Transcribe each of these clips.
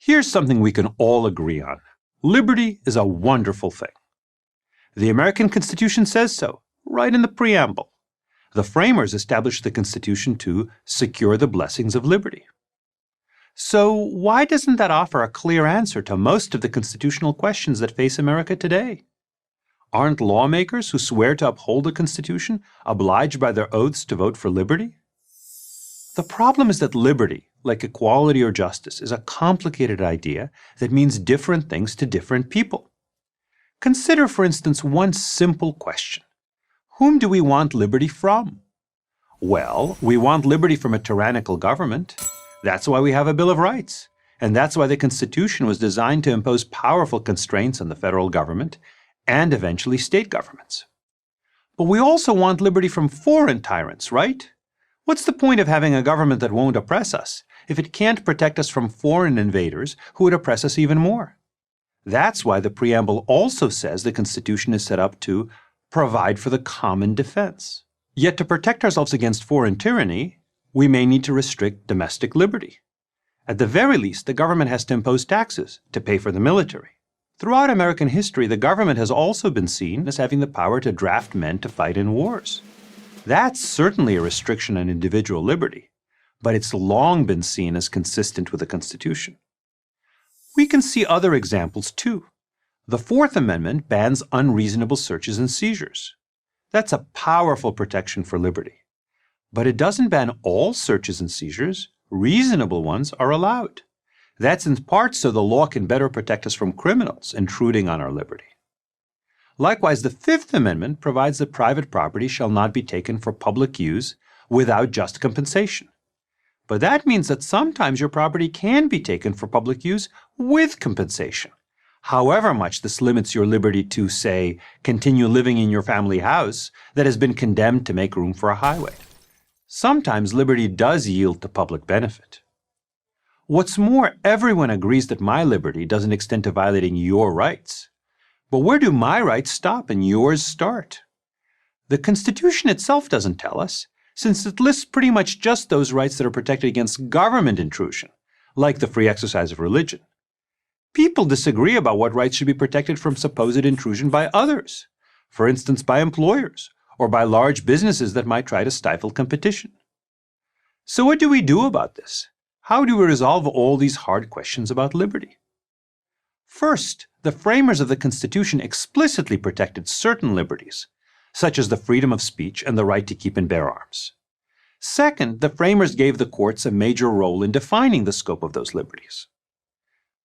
Here's something we can all agree on. Liberty is a wonderful thing. The American Constitution says so, right in the preamble. The framers established the Constitution to secure the blessings of liberty. So why doesn't that offer a clear answer to most of the constitutional questions that face America today? Aren't lawmakers who swear to uphold the Constitution obliged by their oaths to vote for liberty? The problem is that liberty, like equality or justice, is a complicated idea that means different things to different people. Consider, for instance, one simple question. Whom do we want liberty from? Well, we want liberty from a tyrannical government. That's why we have a Bill of Rights. And that's why the Constitution was designed to impose powerful constraints on the federal government and eventually state governments. But we also want liberty from foreign tyrants, right? What's the point of having a government that won't oppress us if it can't protect us from foreign invaders who would oppress us even more? That's why the preamble also says the Constitution is set up to provide for the common defense. Yet to protect ourselves against foreign tyranny, we may need to restrict domestic liberty. At the very least, the government has to impose taxes to pay for the military. Throughout American history, the government has also been seen as having the power to draft men to fight in wars. That's certainly a restriction on individual liberty, but it's long been seen as consistent with the Constitution. We can see other examples too. The Fourth Amendment bans unreasonable searches and seizures. That's a powerful protection for liberty. But it doesn't ban all searches and seizures. Reasonable ones are allowed. That's in part so the law can better protect us from criminals intruding on our liberty. Likewise, the Fifth Amendment provides that private property shall not be taken for public use without just compensation. But that means that sometimes your property can be taken for public use with compensation. However much this limits your liberty to, say, continue living in your family house that has been condemned to make room for a highway. Sometimes liberty does yield to public benefit. What's more, everyone agrees that my liberty doesn't extend to violating your rights. But where do my rights stop and yours start? The Constitution itself doesn't tell us, since it lists pretty much just those rights that are protected against government intrusion, like the free exercise of religion. People disagree about what rights should be protected from supposed intrusion by others, for instance by employers, or by large businesses that might try to stifle competition. So what do we do about this? How do we resolve all these hard questions about liberty? First, the framers of the Constitution explicitly protected certain liberties, such as the freedom of speech and the right to keep and bear arms. Second, the framers gave the courts a major role in defining the scope of those liberties.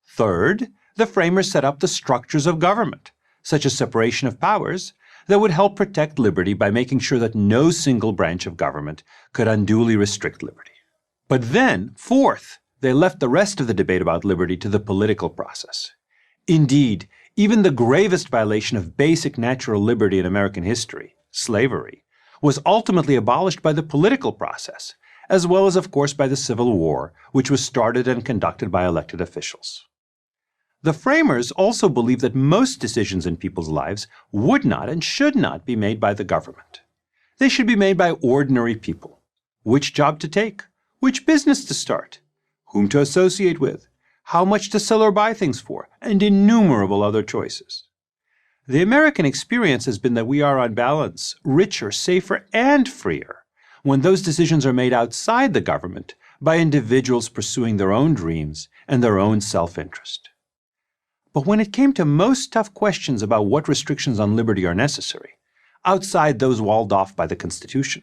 Third, the framers set up the structures of government, such as separation of powers, that would help protect liberty by making sure that no single branch of government could unduly restrict liberty. But then, fourth, they left the rest of the debate about liberty to the political process. Indeed, even the gravest violation of basic natural liberty in American history, slavery, was ultimately abolished by the political process, as well as, of course, by the Civil War, which was started and conducted by elected officials. The framers also believed that most decisions in people's lives would not and should not be made by the government. They should be made by ordinary people. Which job to take, which business to start, whom to associate with, how much to sell or buy things for, and innumerable other choices. The American experience has been that we are on balance richer, safer, and freer when those decisions are made outside the government by individuals pursuing their own dreams and their own self-interest. But when it came to most tough questions about what restrictions on liberty are necessary, outside those walled off by the Constitution,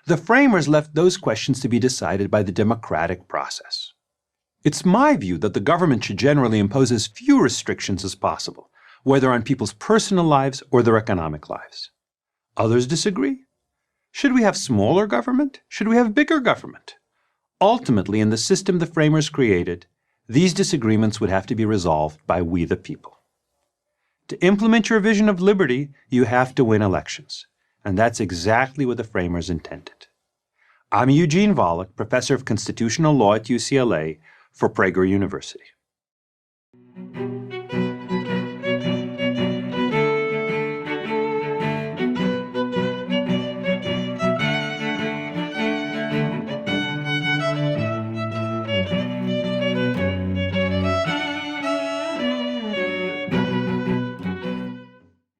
the framers left those questions to be decided by the democratic process. It's my view that the government should generally impose as few restrictions as possible, whether on people's personal lives or their economic lives. Others disagree. Should we have smaller government? Should we have bigger government? Ultimately, in the system the framers created, these disagreements would have to be resolved by we the people. To implement your vision of liberty, you have to win elections. And that's exactly what the framers intended. I'm Eugene Volokh, professor of constitutional law at UCLA for Prager University.